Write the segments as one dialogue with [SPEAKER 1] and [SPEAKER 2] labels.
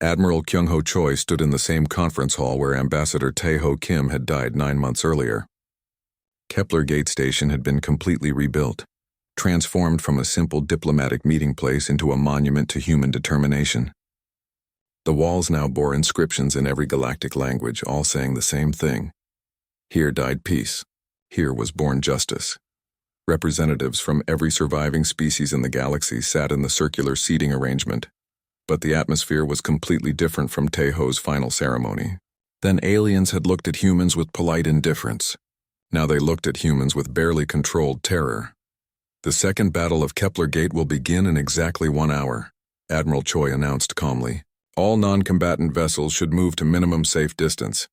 [SPEAKER 1] Admiral Kyung-ho Choi stood in the same conference hall where Ambassador Tae-ho Kim had died 9 months earlier. Kepler Gate Station had been completely rebuilt, transformed from a simple diplomatic meeting place into a monument to human determination. The walls now bore inscriptions in every galactic language, all saying the same thing. Here died peace. Here was born justice. Representatives from every surviving species in the galaxy sat in the circular seating arrangement, but the atmosphere was completely different from Tae-ho's final ceremony. Then aliens had looked at humans with polite indifference. Now they looked at humans with barely controlled terror. The second battle of Kepler Gate will begin in exactly 1 hour, Admiral Choi announced calmly. All non-combatant vessels should move to minimum safe distance.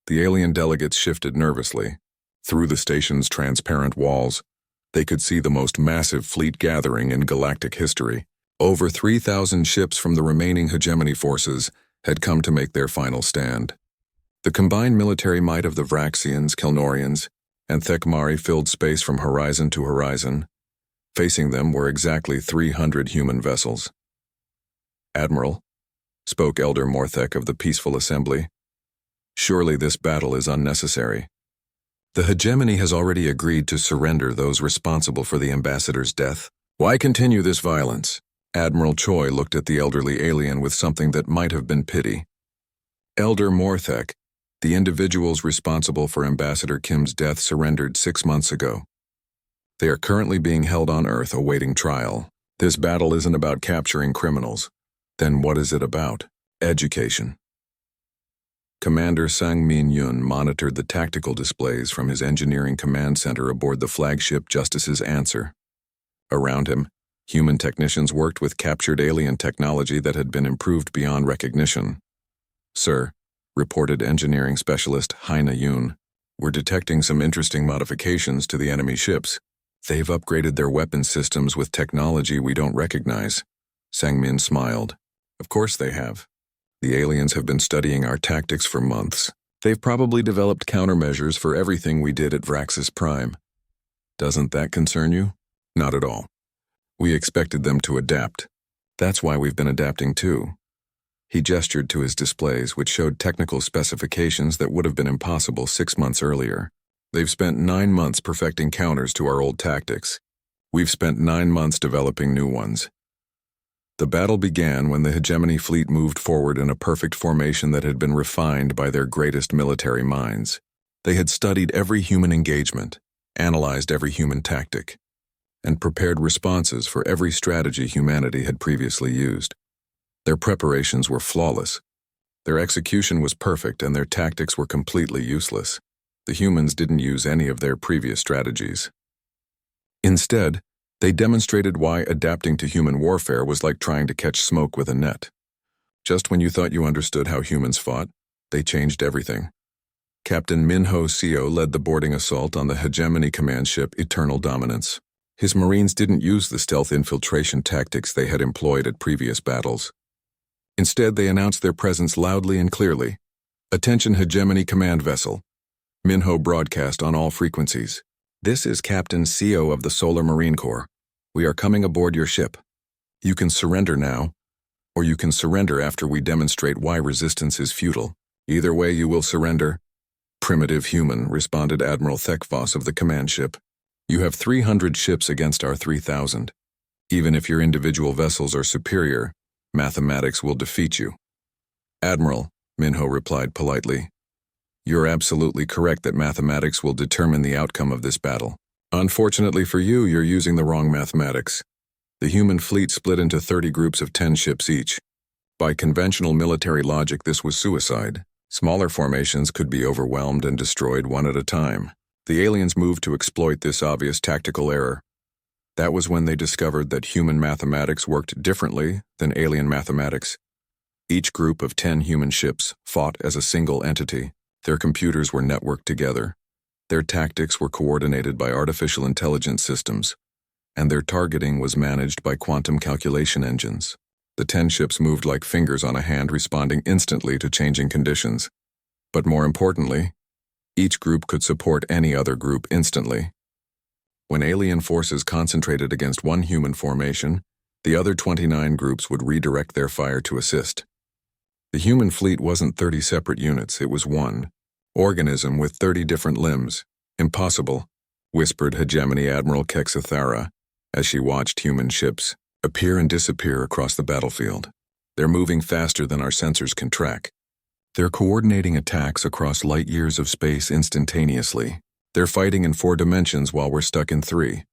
[SPEAKER 1] The alien delegates shifted nervously. Through the station's transparent walls, they could see the most massive fleet gathering in galactic history. Over 3,000 ships from the remaining hegemony forces had come to make their final stand. The combined military might of the Vraxians, Kelnorians, and Thekmari filled space from horizon to horizon. Facing them were exactly 300 human vessels. "Admiral," spoke Elder Morthek of the Peaceful Assembly, "surely this battle is unnecessary. The hegemony has already agreed to surrender those responsible for the ambassador's death. Why continue this violence?" Admiral Choi looked at the elderly alien with something that might have been pity. "Elder Morthek, the individuals responsible for Ambassador Kim's death surrendered 6 months ago. They are currently being held on Earth awaiting trial. This battle isn't about capturing criminals. Then what is it about? Education." Commander Sang Min Yun monitored the tactical displays from his engineering command center aboard the flagship Justice's Answer. Around him, human technicians worked with captured alien technology that had been improved beyond recognition. "Sir," reported engineering specialist Haina Yun, "we're detecting some interesting modifications to the enemy ships. They've upgraded their weapon systems with technology we don't recognize." Sang-min smiled. "Of course they have. The aliens have been studying our tactics for months. They've probably developed countermeasures for everything we did at Vraxis Prime. Doesn't that concern you?" "Not at all. We expected them to adapt. That's why we've been adapting too." He gestured to his displays, which showed technical specifications that would have been impossible 6 months earlier. "They've spent 9 months perfecting counters to our old tactics. We've spent 9 months developing new ones." The battle began when the hegemony fleet moved forward in a perfect formation that had been refined by their greatest military minds. They had studied every human engagement, analyzed every human tactic, and prepared responses for every strategy humanity had previously used. Their preparations were flawless. Their execution was perfect, and their tactics were completely useless. The humans didn't use any of their previous strategies. Instead, they demonstrated why adapting to human warfare was like trying to catch smoke with a net. Just when you thought you understood how humans fought, they changed everything. Captain Min-ho Seo led the boarding assault on the hegemony command ship Eternal Dominance. His Marines didn't use the stealth infiltration tactics they had employed at previous battles. Instead, they announced their presence loudly and clearly. "Attention hegemony command vessel." Min-ho broadcast on all frequencies. "This is Captain Seo of the Solar Marine Corps. We are coming aboard your ship. You can surrender now, or you can surrender after we demonstrate why resistance is futile. Either way you will surrender." "Primitive human," responded Admiral Thekvos of the command ship. "You have 300 ships against our 3,000. Even if your individual vessels are superior, mathematics will defeat you." "Admiral," Min-ho replied politely, "you're absolutely correct that mathematics will determine the outcome of this battle. Unfortunately for you, you're using the wrong mathematics. The human fleet split into 30 groups of 10 ships each. By conventional military logic, this was suicide. Smaller formations could be overwhelmed and destroyed one at a time. The aliens moved to exploit this obvious tactical error. That was when they discovered that human mathematics worked differently than alien mathematics. Each group of 10 human ships fought as a single entity. Their computers were networked together. Their tactics were coordinated by artificial intelligence systems, and their targeting was managed by quantum calculation engines. The 10 ships moved like fingers on a hand, responding instantly to changing conditions. But more importantly, each group could support any other group instantly. When alien forces concentrated against one human formation, the other 29 groups would redirect their fire to assist. The human fleet wasn't 30 separate units, it was one organism with 30 different limbs. Impossible, whispered Hegemony Admiral Kexathara as she watched human ships appear and disappear across the battlefield. They're moving faster than our sensors can track. They're coordinating attacks across light years of space instantaneously. They're fighting in 4 dimensions while we're stuck in 3.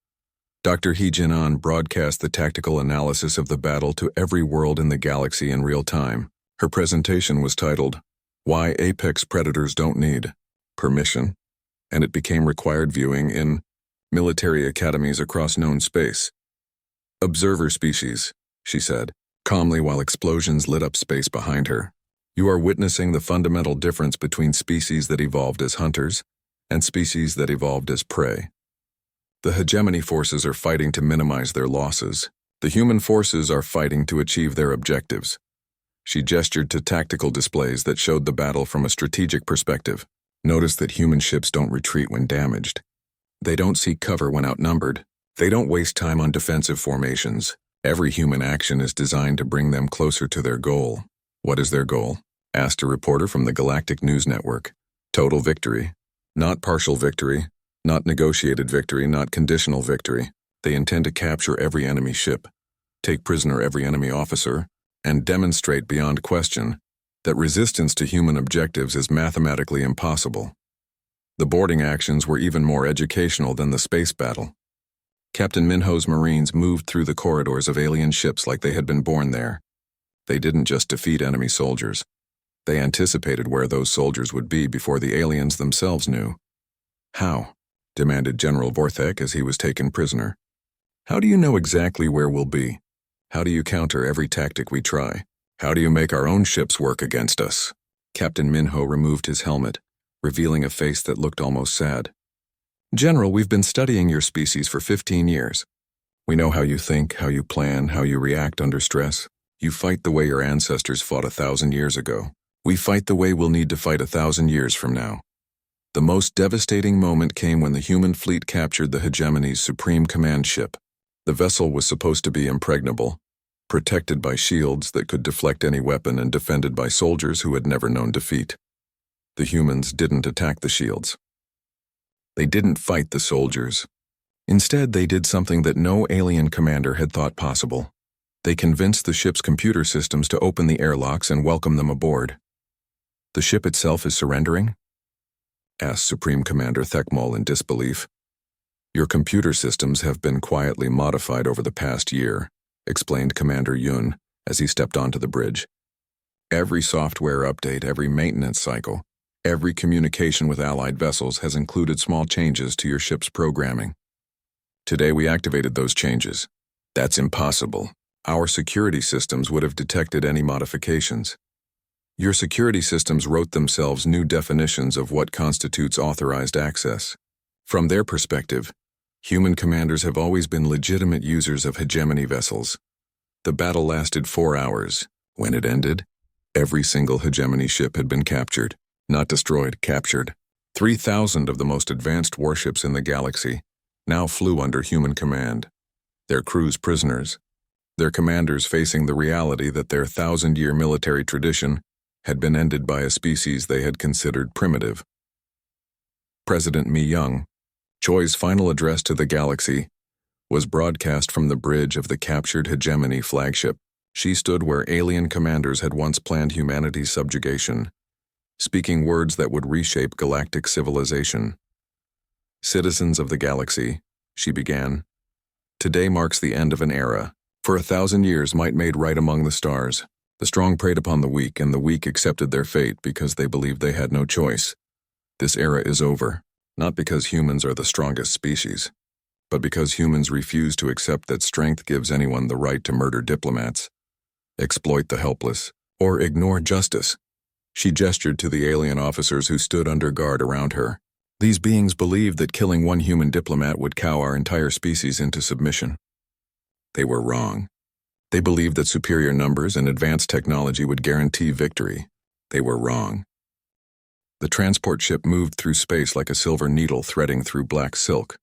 [SPEAKER 1] Dr. He Jinan broadcast the tactical analysis of the battle to every world in the galaxy in real time. Her presentation was titled, "Why Apex Predators Don't Need Permission," and it became required viewing in military academies across known space. "Observer species," she said, calmly while explosions lit up space behind her. "You are witnessing the fundamental difference between species that evolved as hunters and species that evolved as prey. The hegemony forces are fighting to minimize their losses. The human forces are fighting to achieve their objectives." She gestured to tactical displays that showed the battle from a strategic perspective. Notice that human ships don't retreat when damaged. They don't seek cover when outnumbered. They don't waste time on defensive formations. Every human action is designed to bring them closer to their goal. "What is their goal?" asked a reporter from the Galactic News Network. "Total victory. Not partial victory, not negotiated victory, not conditional victory. They intend to capture every enemy ship, take prisoner every enemy officer, and demonstrate beyond question that resistance to human objectives is mathematically impossible." The boarding actions were even more educational than the space battle. Captain Minho's Marines moved through the corridors of alien ships like they had been born there. They didn't just defeat enemy soldiers. They anticipated where those soldiers would be before the aliens themselves knew. "How?" demanded General Vorthek as he was taken prisoner. "How do you know exactly where we'll be? How do you counter every tactic we try? How do you make our own ships work against us?" Captain Minho removed his helmet, revealing a face that looked almost sad. "General, we've been studying your species for 15 years. We know how you think, how you plan, how you react under stress. You fight the way your ancestors fought 1,000 years ago. We fight the way we'll need to fight 1,000 years from now. The most devastating moment came when the human fleet captured the hegemony's supreme command ship. The vessel was supposed to be impregnable, protected by shields that could deflect any weapon and defended by soldiers who had never known defeat. The humans didn't attack the shields. They didn't fight the soldiers. Instead, they did something that no alien commander had thought possible. They convinced the ship's computer systems to open the airlocks and welcome them aboard. "The ship itself is surrendering?" asked Supreme Commander Thekmal in disbelief. "Your computer systems have been quietly modified over the past year," explained Commander Yun as he stepped onto the bridge. "Every software update, every maintenance cycle, every communication with allied vessels has included small changes to your ship's programming. Today we activated those changes. That's impossible. Our security systems would have detected any modifications. Your security systems wrote themselves new definitions of what constitutes authorized access. From their perspective, human commanders have always been legitimate users of hegemony vessels. The battle lasted 4 hours. When it ended, every single hegemony ship had been captured. Not destroyed, captured. 3,000 of the most advanced warships in the galaxy now flew under human command. Their crews prisoners. Their commanders facing the reality that their 1,000-year military tradition had been ended by a species they had considered primitive. President Mi Young, Choi's final address to the galaxy, was broadcast from the bridge of the captured hegemony flagship. She stood where alien commanders had once planned humanity's subjugation, speaking words that would reshape galactic civilization. "Citizens of the galaxy," she began, "today marks the end of an era. For 1,000 years might made right among the stars. The strong preyed upon the weak, and the weak accepted their fate because they believed they had no choice. This era is over, not because humans are the strongest species, but because humans refuse to accept that strength gives anyone the right to murder diplomats, exploit the helpless, or ignore justice." She gestured to the alien officers who stood under guard around her. These beings believed that killing one human diplomat would cow our entire species into submission. They were wrong. They believed that superior numbers and advanced technology would guarantee victory. They were wrong. The transport ship moved through space like a silver needle threading through black silk.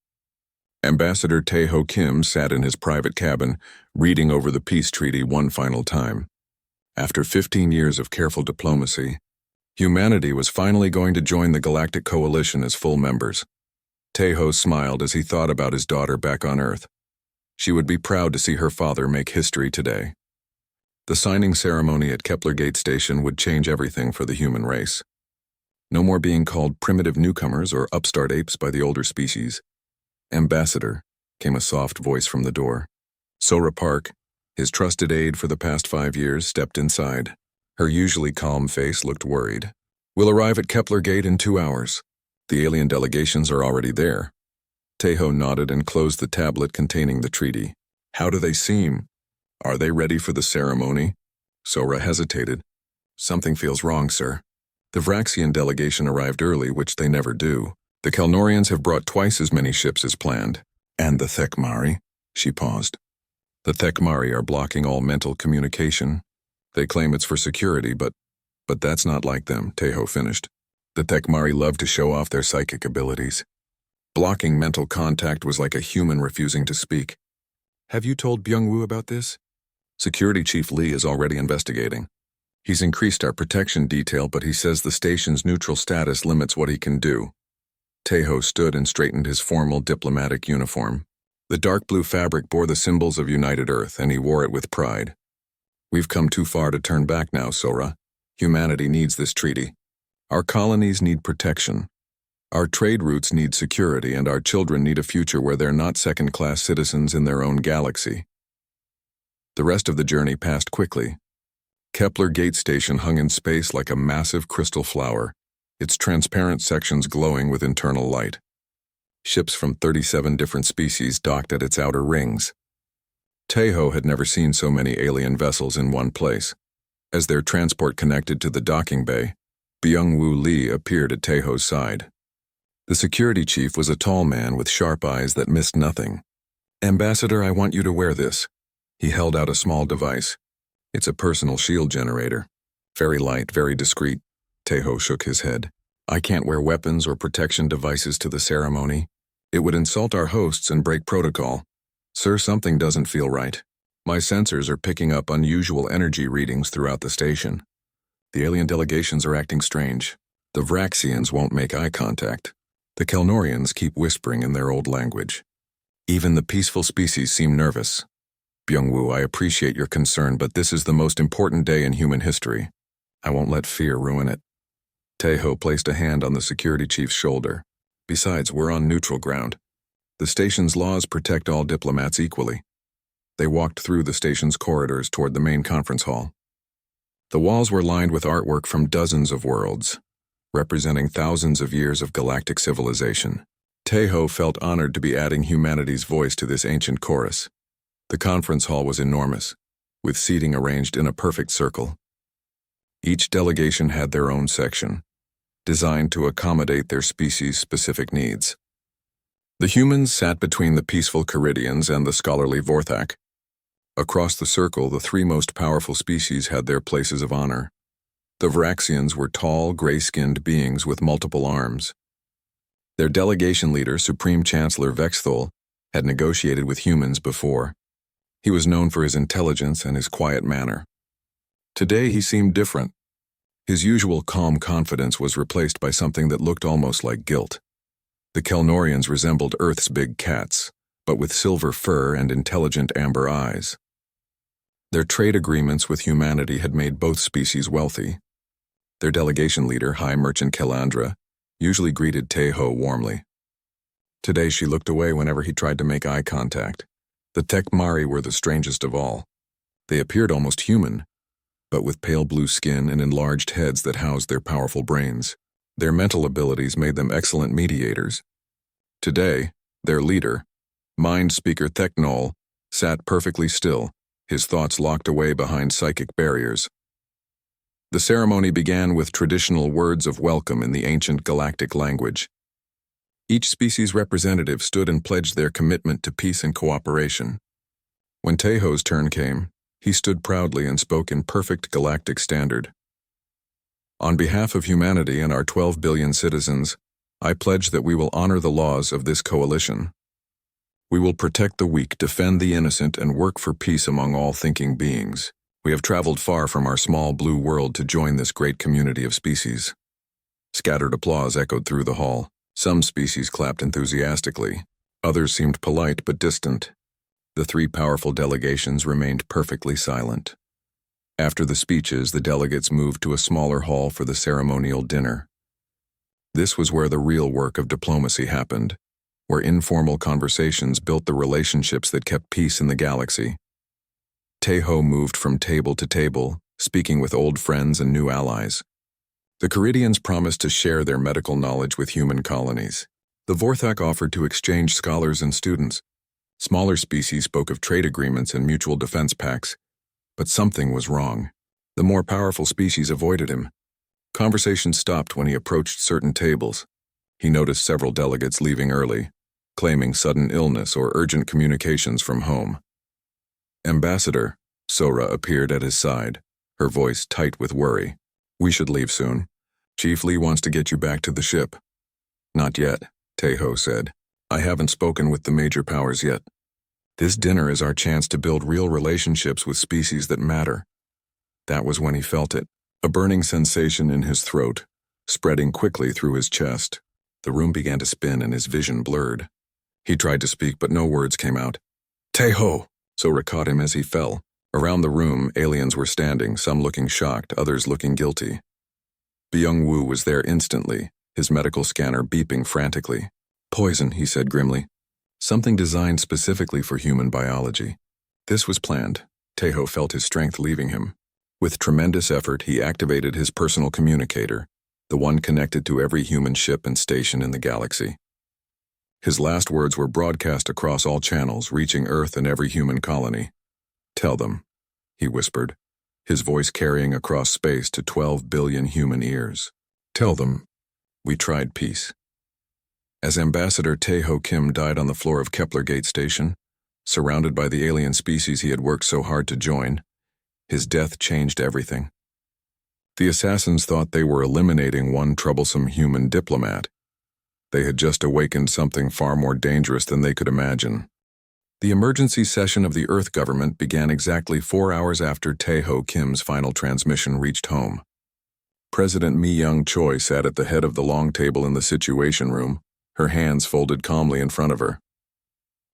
[SPEAKER 1] Ambassador Tae-ho Kim sat in his private cabin, reading over the peace treaty one final time. After 15 years of careful diplomacy, humanity was finally going to join the Galactic Coalition as full members. Tejo smiled as he thought about his daughter back on Earth. She would be proud to see her father make history today. The signing ceremony at Kepler Gate Station would change everything for the human race. No more being called primitive newcomers or upstart apes by the older species. "Ambassador," came a soft voice from the door. Sora Park, his trusted aide for the past 5 years, stepped inside. Her usually calm face looked worried. "We'll arrive at Kepler Gate in 2 hours. The alien delegations are already there." Tejo nodded and closed the tablet containing the treaty. "How do they seem? Are they ready for the ceremony?" Sora hesitated. "Something feels wrong, sir. The Vraxian delegation arrived early, which they never do. The Kelnorians have brought twice as many ships as planned. And the Thekmari?" She paused. "The Thekmari are blocking all mental communication. They claim it's for security, but that's not like them," Tejo finished. "The Thekmari love to show off their psychic abilities. Blocking mental contact was like a human refusing to speak." "Have you told Byung-woo about this?" "Security Chief Lee is already investigating. He's increased our protection detail, but he says the station's neutral status limits what he can do." Tejo stood and straightened his formal diplomatic uniform. The dark blue fabric bore the symbols of United Earth, and he wore it with pride. "We've come too far to turn back now, Sora. Humanity needs this treaty. Our colonies need protection. Our trade routes need security, and our children need a future where they're not second-class citizens in their own galaxy." The rest of the journey passed quickly. Kepler Gate Station hung in space like a massive crystal flower, its transparent sections glowing with internal light. Ships from 37 different species docked at its outer rings. Tejo had never seen so many alien vessels in one place. As their transport connected to the docking bay, Byung-woo Lee appeared at Tejo's side. The security chief was a tall man with sharp eyes that missed nothing. "Ambassador, I want you to wear this." He held out a small device. "It's a personal shield generator. Very light, very discreet." Tejo shook his head. "I can't wear weapons or protection devices to the ceremony. It would insult our hosts and break protocol. Sir, something doesn't feel right. My sensors are picking up unusual energy readings throughout the station. The alien delegations are acting strange. The Vraxians won't make eye contact. The Kelnorians keep whispering in their old language. Even the peaceful species seem nervous. Byung-woo, I appreciate your concern, but this is the most important day in human history. I won't let fear ruin it." Tejo placed a hand on the security chief's shoulder. "Besides, we're on neutral ground. The station's laws protect all diplomats equally." They walked through the station's corridors toward the main conference hall. The walls were lined with artwork from dozens of worlds, representing thousands of years of galactic civilization. Tejo felt honored to be adding humanity's voice to this ancient chorus. The conference hall was enormous, with seating arranged in a perfect circle. Each delegation had their own section, designed to accommodate their species-specific needs. The humans sat between the peaceful Caridians and the scholarly Vorthak. Across the circle, the 3 most powerful species had their places of honor. The Vraxians were tall, gray-skinned beings with multiple arms. Their delegation leader, Supreme Chancellor Vexthol, had negotiated with humans before. He was known for his intelligence and his quiet manner. Today he seemed different. His usual calm confidence was replaced by something that looked almost like guilt. The Kelnorians resembled Earth's big cats, but with silver fur and intelligent amber eyes. Their trade agreements with humanity had made both species wealthy. Their delegation leader, High Merchant Kelandra, usually greeted Tejo warmly. Today she looked away whenever he tried to make eye contact. The Thekmari were the strangest of all. They appeared almost human, but with pale blue skin and enlarged heads that housed their powerful brains. Their mental abilities made them excellent mediators. Today, their leader, Mind Speaker Theknol, sat perfectly still, his thoughts locked away behind psychic barriers. The ceremony began with traditional words of welcome in the ancient galactic language. Each species representative stood and pledged their commitment to peace and cooperation. When Tejo's turn came, he stood proudly and spoke in perfect galactic standard. "On behalf of humanity and our 12 billion citizens, I pledge that we will honor the laws of this coalition. We will protect the weak, defend the innocent, and work for peace among all thinking beings." We have traveled far from our small blue world to join this great community of species." Scattered applause echoed through the hall. Some species clapped enthusiastically. Others seemed polite but distant. The three powerful delegations remained perfectly silent. After the speeches, the delegates moved to a smaller hall for the ceremonial dinner. This was where the real work of diplomacy happened, where informal conversations built the relationships that kept peace in the galaxy. Teho moved from table to table, speaking with old friends and new allies. The Caridians promised to share their medical knowledge with human colonies. The Vorthak offered to exchange scholars and students. Smaller species spoke of trade agreements and mutual defense pacts. But something was wrong. The more powerful species avoided him. Conversation stopped when he approached certain tables. He noticed several delegates leaving early, claiming sudden illness or urgent communications from home. "Ambassador," Sora appeared at his side, her voice tight with worry. "We should leave soon. Chief Lee wants to get you back to the ship." "Not yet," Teho said. "I haven't spoken with the major powers yet. This dinner is our chance to build real relationships with species that matter." That was when he felt it, a burning sensation in his throat, spreading quickly through his chest. The room began to spin and his vision blurred. He tried to speak, but no words came out. "Teho!" Sora caught him as he fell. Around the room, aliens were standing, some looking shocked, others looking guilty. Byung Woo was there instantly, his medical scanner beeping frantically. "Poison," he said grimly. "Something designed specifically for human biology." This was planned. Teho felt his strength leaving him. With tremendous effort, he activated his personal communicator, the one connected to every human ship and station in the galaxy. His last words were broadcast across all channels, reaching Earth and every human colony. "Tell them," he whispered, his voice carrying across space to 12 billion human ears. "Tell them, we tried peace." As Ambassador Teho Kim died on the floor of Kepler Gate Station, surrounded by the alien species he had worked so hard to join, his death changed everything. The assassins thought they were eliminating one troublesome human diplomat. They had just awakened something far more dangerous than they could imagine. The emergency session of the Earth government began exactly 4 hours after Teho Kim's final transmission reached home. President Mi-young Choi sat at the head of the long table in the Situation Room, her hands folded calmly in front of her.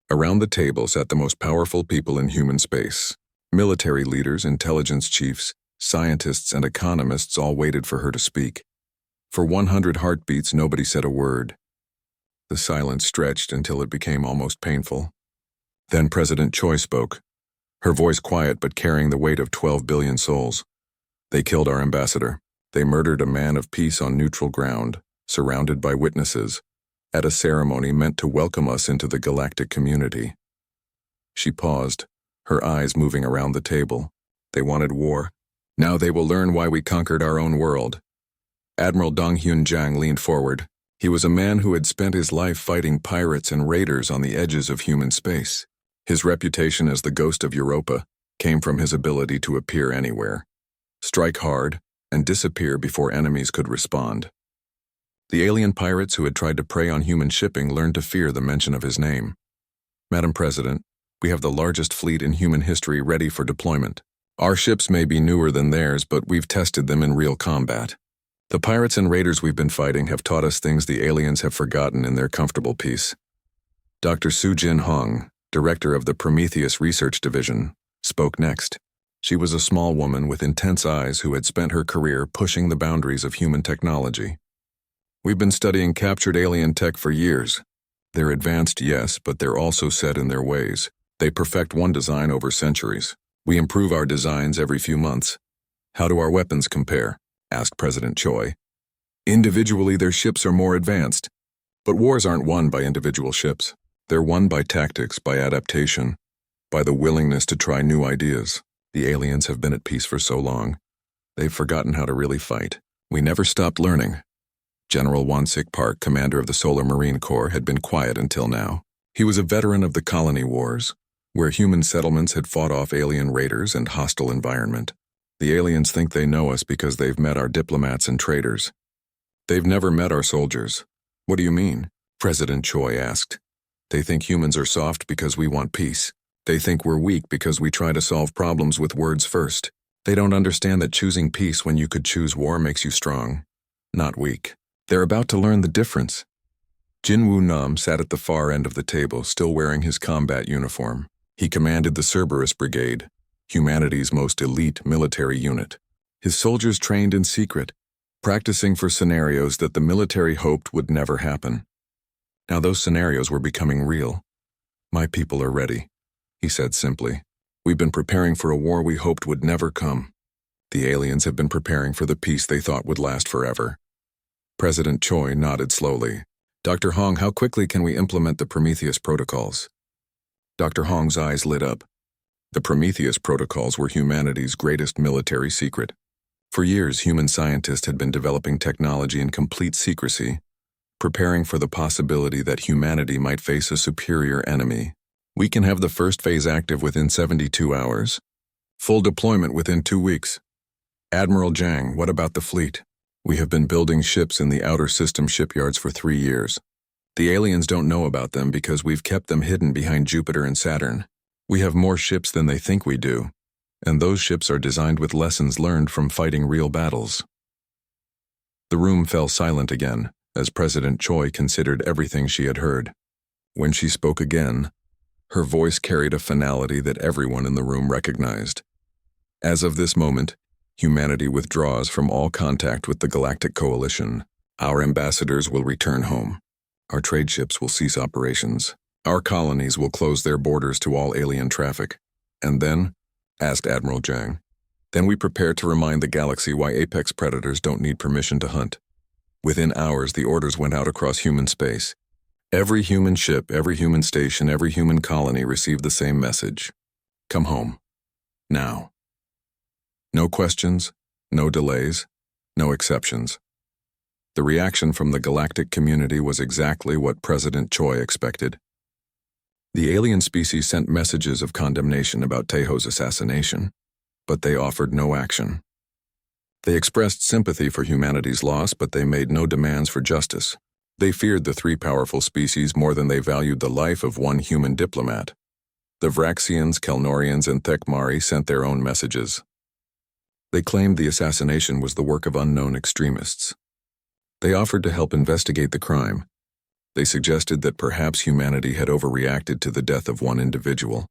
[SPEAKER 1] Around the table sat the most powerful people in human space. Military leaders, intelligence chiefs, scientists, and economists all waited for her to speak. For 100 heartbeats, nobody said a word. The silence stretched until it became almost painful. Then President Choi spoke, her voice quiet but carrying the weight of 12 billion souls. "They killed our ambassador. They murdered a man of peace on neutral ground, surrounded by witnesses, at a ceremony meant to welcome us into the galactic community." She paused, her eyes moving around the table. "They wanted war. Now they will learn why we conquered our own world." Admiral Dong Hyun Jang leaned forward. He was a man who had spent his life fighting pirates and raiders on the edges of human space. His reputation as the ghost of Europa came from his ability to appear anywhere, strike hard, and disappear before enemies could respond. The alien pirates who had tried to prey on human shipping learned to fear the mention of his name. "Madam President, we have the largest fleet in human history ready for deployment. Our ships may be newer than theirs, but we've tested them in real combat. The pirates and raiders we've been fighting have taught us things the aliens have forgotten in their comfortable peace." Dr. Soo-jin Hong, director of the Prometheus Research Division, spoke next. She was a small woman with intense eyes who had spent her career pushing the boundaries of human technology. "We've been studying captured alien tech for years. They're advanced, yes, but they're also set in their ways. They perfect one design over centuries. We improve our designs every few months." "How do our weapons compare?" asked President Choi. "Individually, their ships are more advanced. But wars aren't won by individual ships. They're won by tactics, by adaptation, by the willingness to try new ideas. The aliens have been at peace for so long. They've forgotten how to really fight. We never stopped learning." General Won-sik Park, commander of the Solar Marine Corps, had been quiet until now. He was a veteran of the colony wars, where human settlements had fought off alien raiders and hostile environment. "The aliens think they know us because they've met our diplomats and traders. They've never met our soldiers." "What do you mean?" President Choi asked. "They think humans are soft because we want peace. They think we're weak because we try to solve problems with words first. They don't understand that choosing peace when you could choose war makes you strong, not weak. They're about to learn the difference. Jinwoo Nam sat at the far end of the table, still wearing his combat uniform. He commanded the Cerberus Brigade, humanity's most elite military unit. His soldiers trained in secret, practicing for scenarios that the military hoped would never happen. Now those scenarios were becoming real. "My people are ready," he said simply. "We've been preparing for a war we hoped would never come. The aliens have been preparing for the peace they thought would last forever." President Choi nodded slowly. "Dr. Hong, how quickly can we implement the Prometheus protocols?" Dr. Hong's eyes lit up. The Prometheus protocols were humanity's greatest military secret. For years, human scientists had been developing technology in complete secrecy, preparing for the possibility that humanity might face a superior enemy. "We can have the first phase active within 72 hours. Full deployment within 2 weeks. Admiral Zhang, what about the fleet? We have been building ships in the outer system shipyards for 3 years. The aliens don't know about them because we've kept them hidden behind Jupiter and Saturn. We have more ships than they think we do, and those ships are designed with lessons learned from fighting real battles." The room fell silent again as President Choi considered everything she had heard. When she spoke again, her voice carried a finality that everyone in the room recognized. "As of this moment, humanity withdraws from all contact with the Galactic Coalition. Our ambassadors will return home. Our trade ships will cease operations. Our colonies will close their borders to all alien traffic. And then," asked Admiral Zhang, "then we prepare to remind the galaxy why apex predators don't need permission to hunt." Within hours, the orders went out across human space. Every human ship, every human station, every human colony received the same message. "Come home. Now." No questions, no delays, no exceptions. The reaction from the galactic community was exactly what President Choi expected. The alien species sent messages of condemnation about Taeho's assassination, but they offered no action. They expressed sympathy for humanity's loss, but they made no demands for justice. They feared the 3 powerful species more than they valued the life of one human diplomat. The Vraxians, Kelnorians, and Thekmari sent their own messages. They claimed the assassination was the work of unknown extremists. They offered to help investigate the crime. They suggested that perhaps humanity had overreacted to the death of one individual.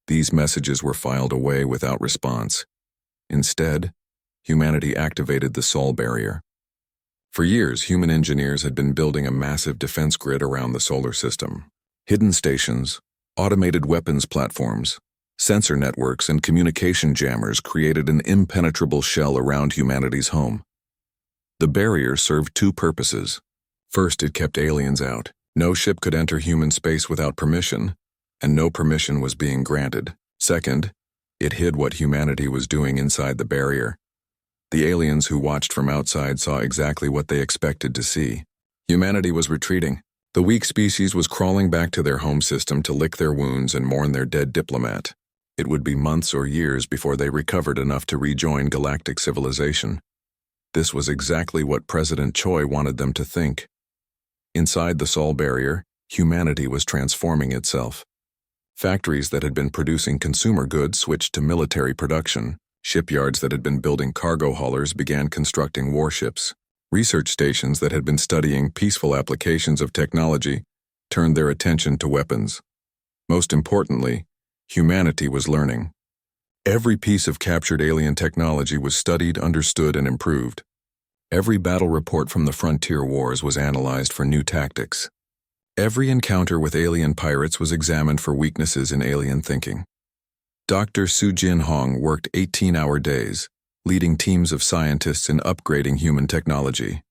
[SPEAKER 1] These messages were filed away without response. Instead, humanity activated the Sol barrier. For years, human engineers had been building a massive defense grid around the solar system. Hidden stations, automated weapons platforms, sensor networks, and communication jammers created an impenetrable shell around humanity's home. The barrier served 2 purposes. First, it kept aliens out. No ship could enter human space without permission, and no permission was being granted. Second, it hid what humanity was doing inside the barrier. The aliens who watched from outside saw exactly what they expected to see. Humanity was retreating. The weak species was crawling back to their home system to lick their wounds and mourn their dead diplomat. It would be months or years before they recovered enough to rejoin galactic civilization. This was exactly what President Choi wanted them to think. Inside the Sol barrier, humanity was transforming itself. Factories that had been producing consumer goods switched to military production. Shipyards that had been building cargo haulers began constructing warships. Research stations that had been studying peaceful applications of technology turned their attention to weapons. Most importantly, humanity was learning. Every piece of captured alien technology was studied, understood, and improved. Every battle report from the frontier wars was analyzed for new tactics. Every encounter with alien pirates was examined for weaknesses in alien thinking. Dr. Soo-Jin Hong worked 18-hour days, leading teams of scientists in upgrading human technology.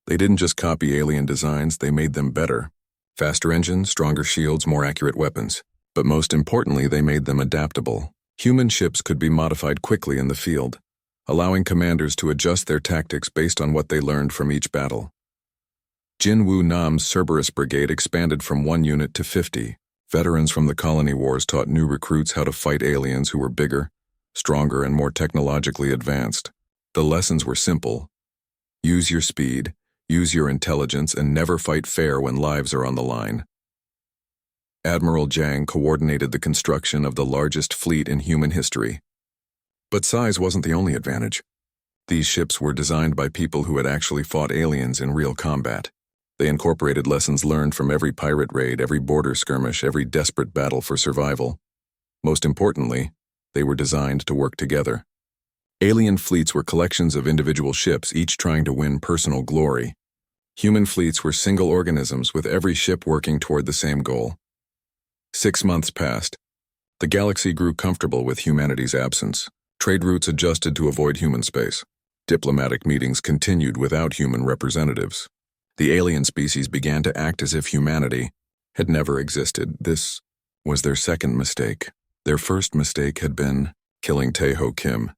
[SPEAKER 1] They didn't just copy alien designs, they made them better. Faster engines, stronger shields, more accurate weapons. But most importantly, they made them adaptable. Human ships could be modified quickly in the field, allowing commanders to adjust their tactics based on what they learned from each battle. Jinwoo Nam's Cerberus Brigade expanded from 1 unit to 50. Veterans from the colony wars taught new recruits how to fight aliens who were bigger, stronger, and more technologically advanced. The lessons were simple. Use your speed, use your intelligence, and never fight fair when lives are on the line. Admiral Zhang coordinated the construction of the largest fleet in human history. But size wasn't the only advantage. These ships were designed by people who had actually fought aliens in real combat. They incorporated lessons learned from every pirate raid, every border skirmish, every desperate battle for survival. Most importantly, they were designed to work together. Alien fleets were collections of individual ships, each trying to win personal glory. Human fleets were single organisms with every ship working toward the same goal. 6 months passed. The galaxy grew comfortable with humanity's absence. Trade routes adjusted to avoid human space. Diplomatic meetings continued without human representatives. The alien species began to act as if humanity had never existed. This was their second mistake. Their first mistake had been killing Tae-ho Kim.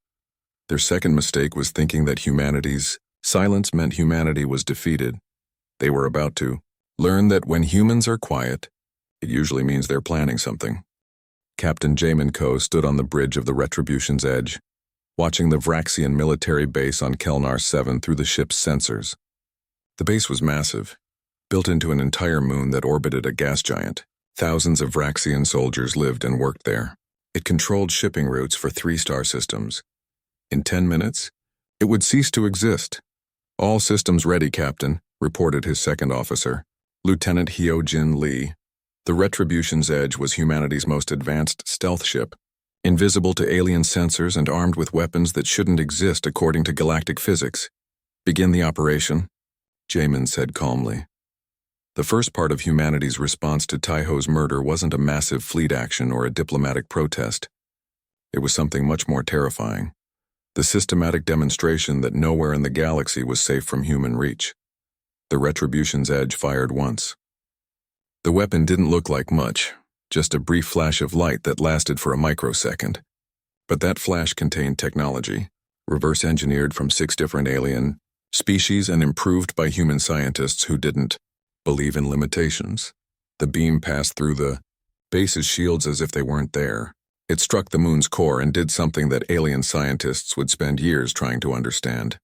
[SPEAKER 1] Their second mistake was thinking that humanity's silence meant humanity was defeated. They were about to learn that when humans are quiet, it usually means they're planning something. Captain Jamin Ko stood on the bridge of the Retribution's edge, watching the Vraxian military base on Kelnar 7 through the ship's sensors. The base was massive, built into an entire moon that orbited a gas giant. Thousands of Vraxian soldiers lived and worked there. It controlled shipping routes for 3-star systems. In 10 minutes, it would cease to exist. "All systems ready, Captain," reported his second officer, Lieutenant Hyo-jin Lee. The Retribution's Edge was humanity's most advanced stealth ship, invisible to alien sensors and armed with weapons that shouldn't exist according to galactic physics. "Begin the operation," Jamin said calmly. The first part of humanity's response to Tae-ho's murder wasn't a massive fleet action or a diplomatic protest. It was something much more terrifying. The systematic demonstration that nowhere in the galaxy was safe from human reach. The Retribution's Edge fired once. The weapon didn't look like much, just a brief flash of light that lasted for a microsecond. But that flash contained technology, reverse-engineered from 6 different alien species and improved by human scientists who didn't believe in limitations. The beam passed through the base's shields as if they weren't there. It struck the moon's core and did something that alien scientists would spend years trying to understand.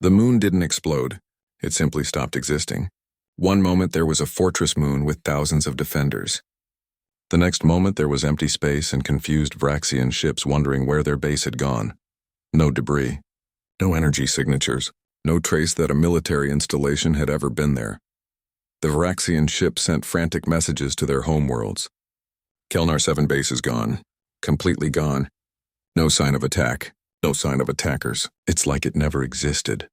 [SPEAKER 1] The moon didn't explode. It simply stopped existing. One moment there was a fortress moon with thousands of defenders. The next moment there was empty space and confused Vraxian ships wondering where their base had gone. No debris. No energy signatures. No trace that a military installation had ever been there. The Vraxian ships sent frantic messages to their homeworlds. "Kelnar 7 base is gone. Completely gone. No sign of attack. No sign of attackers. It's like it never existed."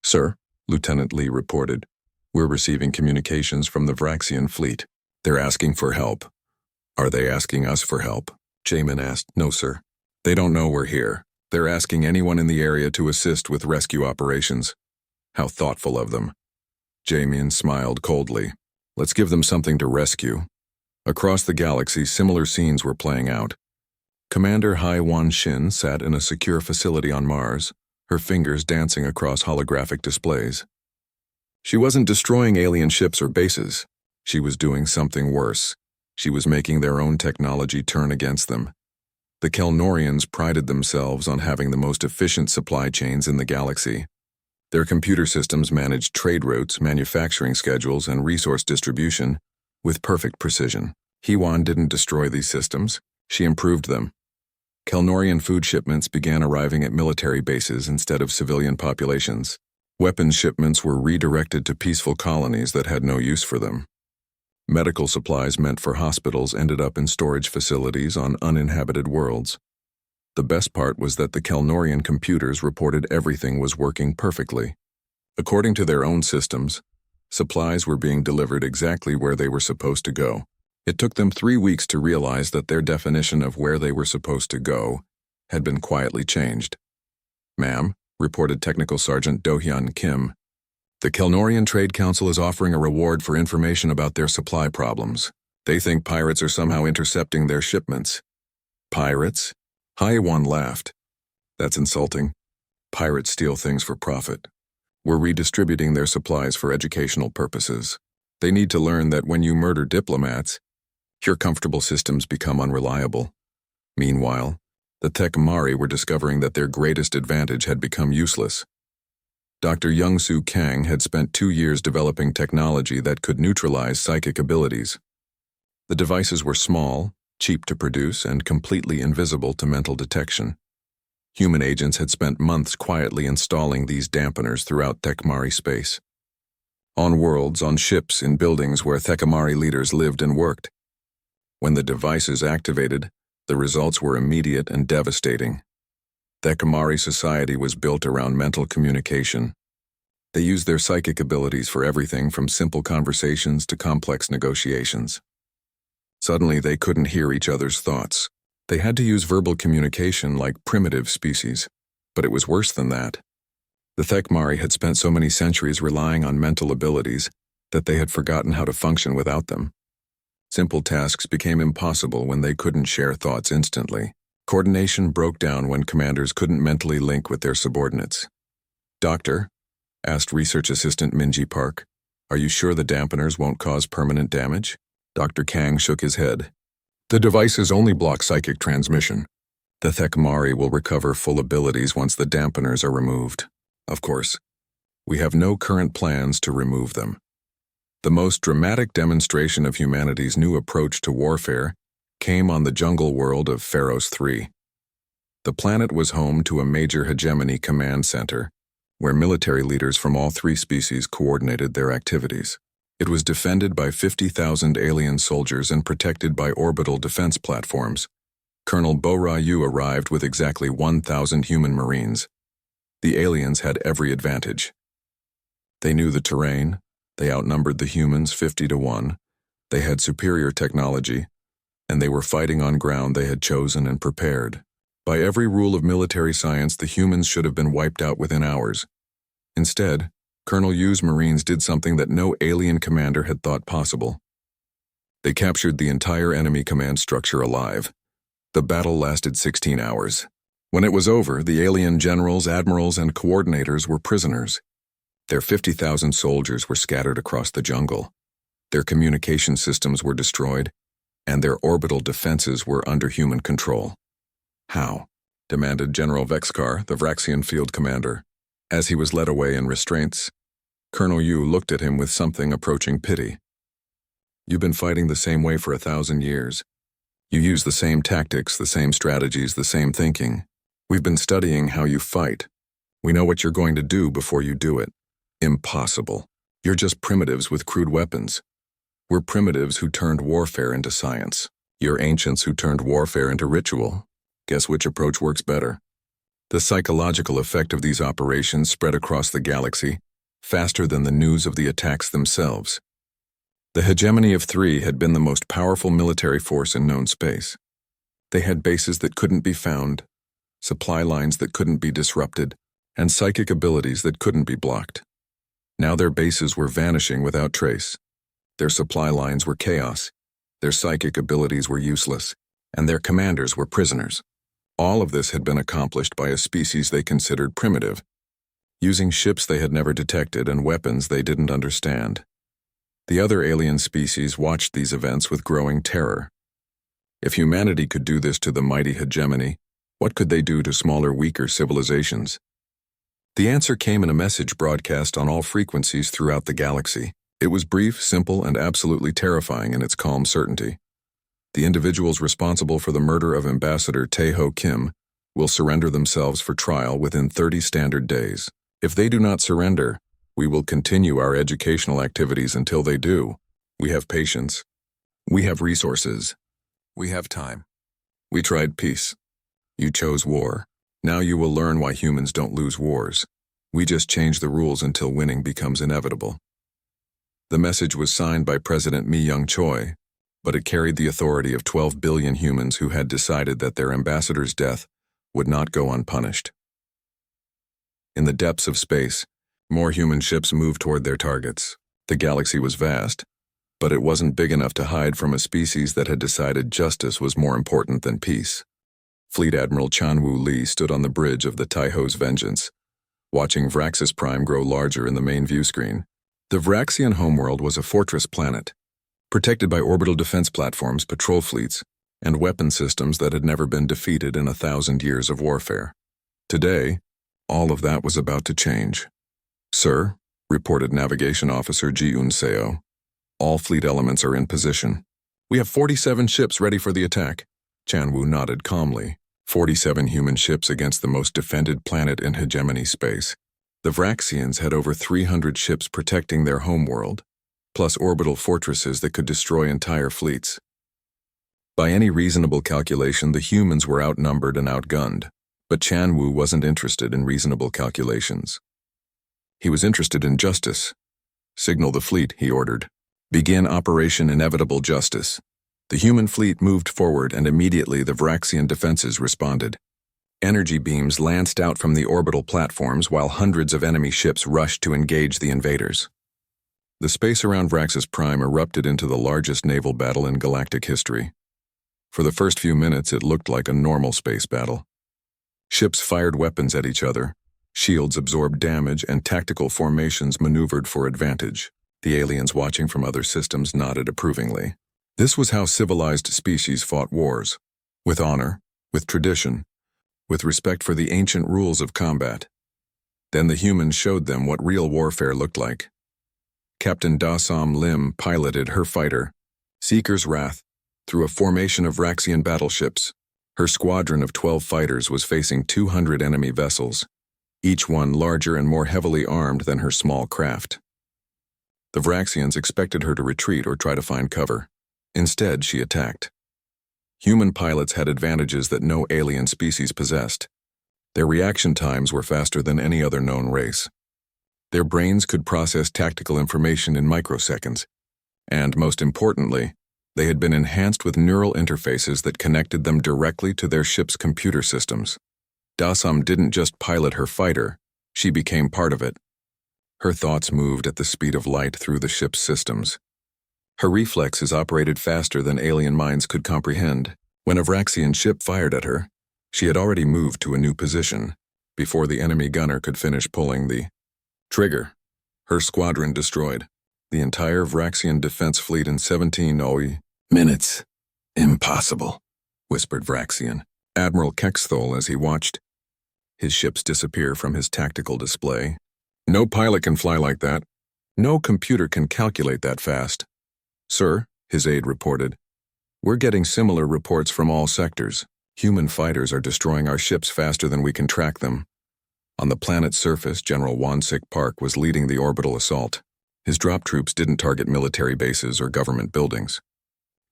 [SPEAKER 1] "Sir," Lieutenant Lee reported, "we're receiving communications from the Vraxian fleet. They're asking for help." "Are they asking us for help?" Jamin asked. "No, sir. They don't know we're here. They're asking anyone in the area to assist with rescue operations." "How thoughtful of them." Jamin smiled coldly. "Let's give them something to rescue." Across the galaxy, similar scenes were playing out. Commander Hai Wan-shin sat in a secure facility on Mars, her fingers dancing across holographic displays. She wasn't destroying alien ships or bases. She was doing something worse. She was making their own technology turn against them. The Kelnorians prided themselves on having the most efficient supply chains in the galaxy. Their computer systems managed trade routes, manufacturing schedules, and resource distribution with perfect precision. Hewan didn't destroy these systems. She improved them. Kelnorian food shipments began arriving at military bases instead of civilian populations. Weapons shipments were redirected to peaceful colonies that had no use for them. Medical supplies meant for hospitals ended up in storage facilities on uninhabited worlds. The best part was that the Kelnorian computers reported everything was working perfectly. According to their own systems, supplies were being delivered exactly where they were supposed to go. It took them 3 weeks to realize that their definition of where they were supposed to go had been quietly changed. "Ma'am," reported Technical Sergeant Do-hyun Kim, "the Kelnorian Trade Council is offering a reward for information about their supply problems. They think pirates are somehow intercepting their shipments." "Pirates?" Haiwan laughed. "That's insulting. Pirates steal things for profit. We're redistributing their supplies for educational purposes. They need to learn that when you murder diplomats, your comfortable systems become unreliable." Meanwhile, the Tekmari were discovering that their greatest advantage had become useless. Dr. Young-Soo Kang had spent 2 years developing technology that could neutralize psychic abilities. The devices were small, cheap to produce, and completely invisible to mental detection. Human agents had spent months quietly installing these dampeners throughout Thekmari space. On worlds, on ships, in buildings where Thekmari leaders lived and worked. When the devices activated, the results were immediate and devastating. Thekmari society was built around mental communication. They used their psychic abilities for everything from simple conversations to complex negotiations. Suddenly, they couldn't hear each other's thoughts. They had to use verbal communication like primitive species. But it was worse than that. The Thekmari had spent so many centuries relying on mental abilities that they had forgotten how to function without them. Simple tasks became impossible when they couldn't share thoughts instantly. Coordination broke down when commanders couldn't mentally link with their subordinates. "Doctor," asked research assistant Minji Park, "are you sure the dampeners won't cause permanent damage?" Dr. Kang shook his head. "The devices only block psychic transmission. The Thekmari will recover full abilities once the dampeners are removed. Of course, we have no current plans to remove them." The most dramatic demonstration of humanity's new approach to warfare came on the jungle world of Pharos III. The planet was home to a major hegemony command center, where military leaders from all three species coordinated their activities. It was defended by 50,000 alien soldiers and protected by orbital defense platforms. Colonel Bo-Ra Yu arrived with exactly 1,000 human marines. The aliens had every advantage. They knew the terrain, they outnumbered the humans 50-1, they had superior technology, and they were fighting on ground they had chosen and prepared. By every rule of military science, the humans should have been wiped out within hours. Instead, Colonel Yu's Marines did something that no alien commander had thought possible. They captured the entire enemy command structure alive. The battle lasted 16 hours. When it was over, the alien generals, admirals, and coordinators were prisoners. Their 50,000 soldiers were scattered across the jungle. Their communication systems were destroyed, and their orbital defenses were under human control. "How?" demanded General Vexkar, the Vraxian field commander. As he was led away in restraints, Colonel Yu looked at him with something approaching pity. "You've been fighting the same way for 1,000 years. You use the same tactics, the same strategies, the same thinking. We've been studying how you fight. We know what you're going to do before you do it. Impossible. You're just primitives with crude weapons. We're primitives who turned warfare into science. You're ancients who turned warfare into ritual. Guess which approach works better?" The psychological effect of these operations spread across the galaxy, faster than the news of the attacks themselves. The hegemony of three had been the most powerful military force in known space. They had bases that couldn't be found, supply lines that couldn't be disrupted, and psychic abilities that couldn't be blocked. Now their bases were vanishing without trace. Their supply lines were chaos, their psychic abilities were useless, and their commanders were prisoners. All of this had been accomplished by a species they considered primitive, using ships they had never detected and weapons they didn't understand. The other alien species watched these events with growing terror. If humanity could do this to the mighty hegemony, what could they do to smaller, weaker civilizations? The answer came in a message broadcast on all frequencies throughout the galaxy. It was brief, simple, and absolutely terrifying in its calm certainty. The individuals responsible for the murder of Ambassador Tae-ho Kim will surrender themselves for trial within 30 standard days. If they do not surrender, we will continue our educational activities until they do. We have patience. We have resources. We have time. We tried peace. You chose war. Now you will learn why humans don't lose wars. We just change the rules until winning becomes inevitable. The message was signed by President Mi Young-choi, but it carried the authority of 12 billion humans who had decided that their ambassador's death would not go unpunished. In the depths of space, more human ships moved toward their targets. The galaxy was vast, but it wasn't big enough to hide from a species that had decided justice was more important than peace. Fleet Admiral Chanwu Li stood on the bridge of the Taiho's Vengeance, watching Vraxis Prime grow larger in the main view screen. The Vraxian homeworld was a fortress planet, protected by orbital defense platforms, patrol fleets, and weapon systems that had never been defeated in 1,000 years of warfare. Today, all of that was about to change. "Sir," reported Navigation Officer Ji-un Seo, "all fleet elements are in position. We have 47 ships ready for the attack." Chanwu nodded calmly. 47 human ships against the most defended planet in hegemony space. The Vraxians had over 300 ships protecting their homeworld, plus orbital fortresses that could destroy entire fleets. By any reasonable calculation, the humans were outnumbered and outgunned, but Chan Wu wasn't interested in reasonable calculations. He was interested in justice. "Signal the fleet," he ordered. "Begin Operation Inevitable Justice." The human fleet moved forward, and immediately the Vraxian defenses responded. Energy beams lanced out from the orbital platforms while hundreds of enemy ships rushed to engage the invaders. The space around Vraxis Prime erupted into the largest naval battle in galactic history. For the first few minutes, it looked like a normal space battle. Ships fired weapons at each other, shields absorbed damage, and tactical formations maneuvered for advantage. The aliens watching from other systems nodded approvingly. This was how civilized species fought wars. With honor, with tradition, with respect for the ancient rules of combat. Then the humans showed them what real warfare looked like. Captain Da Som Lim piloted her fighter, Seeker's Wrath, through a formation of Vraxian battleships. Her squadron of 12 fighters was facing 200 enemy vessels, each one larger and more heavily armed than her small craft. The Vraxians expected her to retreat or try to find cover. Instead, she attacked. Human pilots had advantages that no alien species possessed. Their reaction times were faster than any other known race. Their brains could process tactical information in microseconds, and most importantly, they had been enhanced with neural interfaces that connected them directly to their ship's computer systems. Dasam didn't just pilot her fighter, she became part of it. Her thoughts moved at the speed of light through the ship's systems. Her reflexes operated faster than alien minds could comprehend. When a Vraxian ship fired at her, she had already moved to a new position, before the enemy gunner could finish pulling the trigger. Her squadron destroyed. The entire Vraxian defense fleet in 17 minutes. "Impossible," whispered Vraxian Admiral Kexthol as he watched his ships disappear from his tactical display. "No pilot can fly like that. No computer can calculate that fast." "Sir," his aide reported, "we're getting similar reports from all sectors. Human fighters are destroying our ships faster than we can track them." On the planet's surface, General Wansik Park was leading the orbital assault. His drop troops didn't target military bases or government buildings.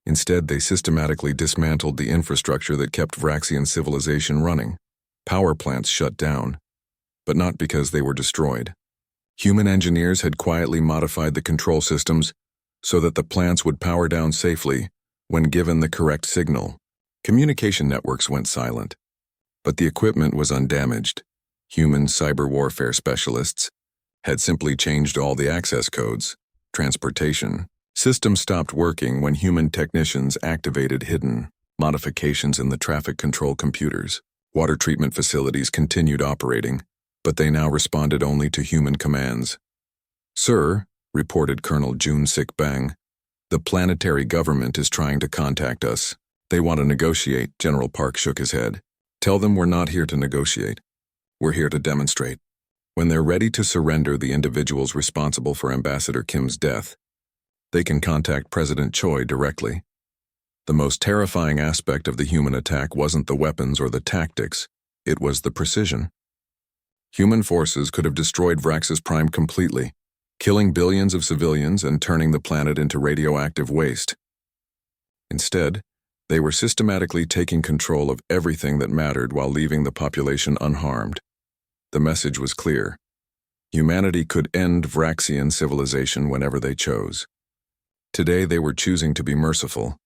[SPEAKER 1] Instead, they systematically dismantled the infrastructure that kept Vraxian civilization running. Power plants shut down, but not because they were destroyed. Human engineers had quietly modified the control systems so that the plants would power down safely when given the correct signal. Communication networks went silent, but the equipment was undamaged. Human cyber warfare specialists had simply changed all the access codes. Transportation systems stopped working when human technicians activated hidden modifications in the traffic control computers. Water treatment facilities continued operating, but they now responded only to human commands. "Sir," reported Colonel Jun-Sik Bang, "the planetary government is trying to contact us. They want to negotiate." General Park shook his head. "Tell them we're not here to negotiate. We're here to demonstrate. When they're ready to surrender the individuals responsible for Ambassador Kim's death, they can contact President Choi directly." The most terrifying aspect of the human attack wasn't the weapons or the tactics, it was the precision. Human forces could have destroyed Vraxis Prime completely, killing billions of civilians and turning the planet into radioactive waste. Instead, they were systematically taking control of everything that mattered while leaving the population unharmed. The message was clear. Humanity could end Vraxian civilization whenever they chose. Today they were choosing to be merciful.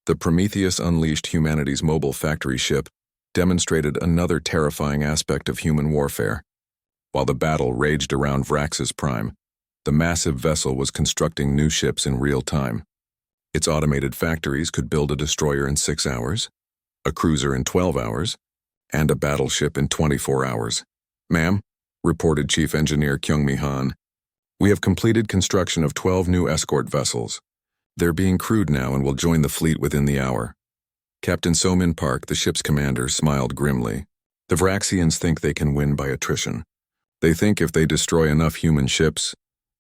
[SPEAKER 1] The Prometheus unleashed humanity's mobile factory ship demonstrated another terrifying aspect of human warfare. While the battle raged around Vraxis Prime, the massive vessel was constructing new ships in real time. Its automated factories could build a destroyer in 6 hours, a cruiser in 12 hours, and a battleship in 24 hours. "Ma'am," reported Chief Engineer Kyungmi Han, "we have completed construction of 12 new escort vessels. They're being crewed now and will join the fleet within the hour." Captain Somin Park, the ship's commander, smiled grimly. "The Vraxians think they can win by attrition. They think if they destroy enough human ships,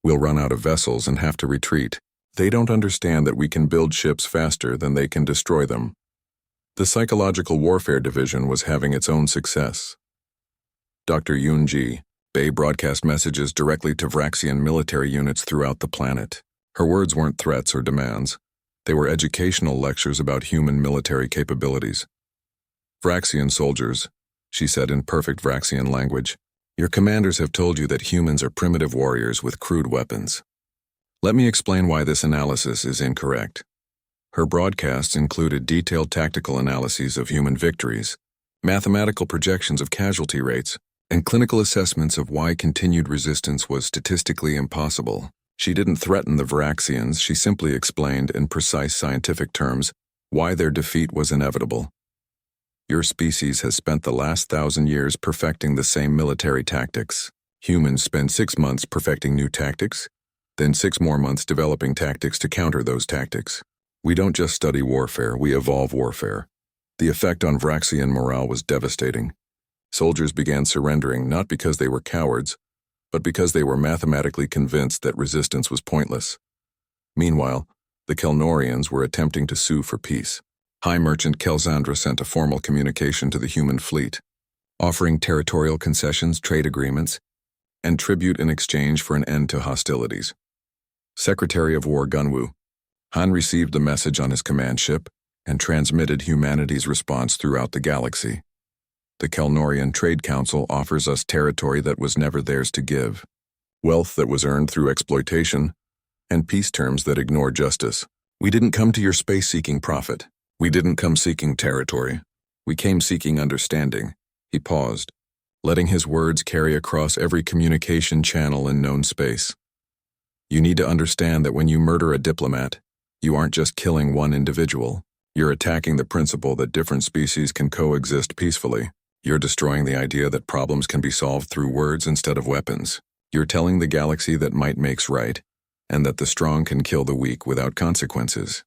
[SPEAKER 1] we'll run out of vessels and have to retreat. They don't understand that we can build ships faster than they can destroy them." The Psychological Warfare Division was having its own success. Dr. Yoon-ji Bay broadcast messages directly to Vraxian military units throughout the planet. Her words weren't threats or demands. They were educational lectures about human military capabilities. Vraxian soldiers, she said in perfect Vraxian language, your commanders have told you that humans are primitive warriors with crude weapons. Let me explain why this analysis is incorrect. Her broadcasts included detailed tactical analyses of human victories, mathematical projections of casualty rates, and clinical assessments of why continued resistance was statistically impossible. She didn't threaten the Vraxians, she simply explained in precise scientific terms why their defeat was inevitable. Your species has spent the last 1,000 years perfecting the same military tactics. Humans spend 6 months perfecting new tactics, then 6 more months developing tactics to counter those tactics. We don't just study warfare, we evolve warfare. The effect on Vraxian morale was devastating. Soldiers began surrendering not because they were cowards, but because they were mathematically convinced that resistance was pointless. Meanwhile, the Kelnorians were attempting to sue for peace. High Merchant Kelzandra sent a formal communication to the human fleet, offering territorial concessions, trade agreements, and tribute in exchange for an end to hostilities. Secretary of War Gunwoo Han received the message on his command ship and transmitted humanity's response throughout the galaxy. The Kelnorian Trade Council offers us territory that was never theirs to give, wealth that was earned through exploitation, and peace terms that ignore justice. We didn't come to your space seeking profit. We didn't come seeking territory. We came seeking understanding. He paused, letting his words carry across every communication channel in known space. You need to understand that when you murder a diplomat, you aren't just killing one individual. You're attacking the principle that different species can coexist peacefully. You're destroying the idea that problems can be solved through words instead of weapons. You're telling the galaxy that might makes right, and that the strong can kill the weak without consequences.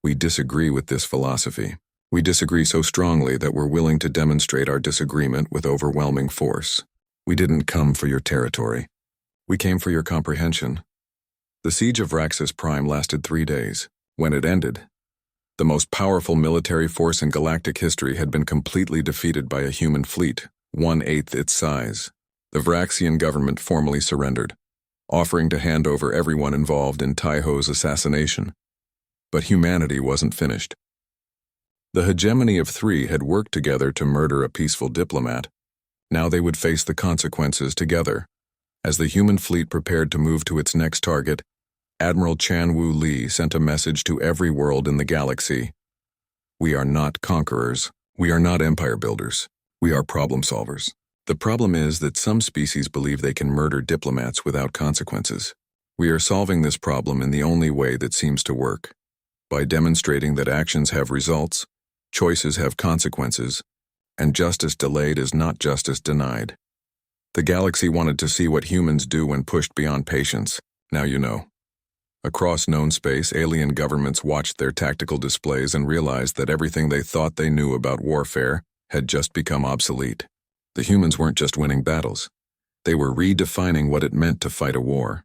[SPEAKER 1] We disagree with this philosophy. We disagree so strongly that we're willing to demonstrate our disagreement with overwhelming force. We didn't come for your territory. We came for your comprehension. The siege of Raxus Prime lasted 3 days. When it ended, the most powerful military force in galactic history had been completely defeated by a human fleet, 1/8 its size. The Vraxian government formally surrendered, offering to hand over everyone involved in Taiho's assassination. But humanity wasn't finished. The hegemony of 3 had worked together to murder a peaceful diplomat. Now they would face the consequences together. As the human fleet prepared to move to its next target, Admiral Chan Wu Li sent a message to every world in the galaxy. We are not conquerors. We are not empire builders. We are problem solvers. The problem is that some species believe they can murder diplomats without consequences. We are solving this problem in the only way that seems to work, by demonstrating that actions have results, choices have consequences, and justice delayed is not justice denied. The galaxy wanted to see what humans do when pushed beyond patience. Now you know. Across known space, alien governments watched their tactical displays and realized that everything they thought they knew about warfare had just become obsolete. The humans weren't just winning battles. They were redefining what it meant to fight a war.